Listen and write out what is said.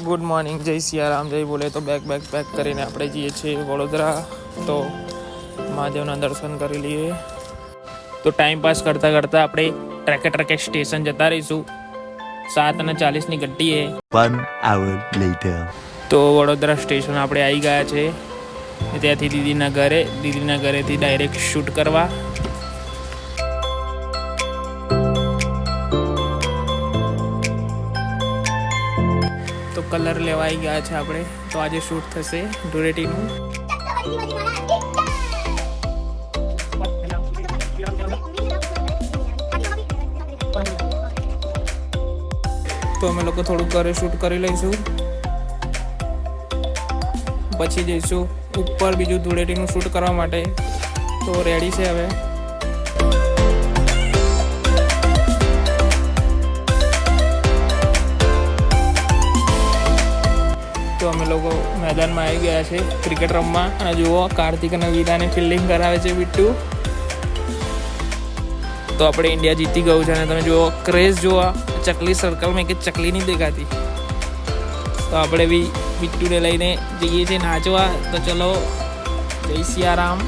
Good morning, જય સિયારામ, જય બોલે. તો બેગ પેક કરીને આપણે જઈએ છીએ વડોદરા. તો મહાદેવના દર્શન કરી લઈએ. તો ટાઈમ પાસ કરતાં આપણે ટ્રેકે સ્ટેશન જતા રહીશું. 7:40ની ગड्डी. 1 hour later. તો વડોદરા સ્ટેશન આપણે આવી ગયા છે. ત્યાંથી દીદીના ઘરેથી ડાયરેક્ટ શૂટ કરવા. તો કલર લેવા આવી ગયા છે આપણે. તો આજે શૂટ થશે ધૂળેટીનું. તો અમે લોકો થોડુંક ઘરે શૂટ કરી લઈશું, પછી જઈશું ઉપર બીજું ધૂળેટીનું શૂટ કરવા માટે. તો રેડી છે હવે. તો અમે લોકો મેદાનમાં આવી ગયા છે ક્રિકેટ રમવા. અને જુઓ, કાર્તિક અને વીરાને ફિલ્ડિંગ કરાવે છે બિટ્ટુ. તો આપણે ઇન્ડિયા જીતી ગયું છે. અને તમે જુઓ ક્રેઝ જોવા ચકલી સર્કલમાં કે ચકલી નહીં દેખાતી. તો આપણે બી બિટ્ટુને લઈને જઈએ છીએ નાચવા. તો ચલો, જય સિયારામ.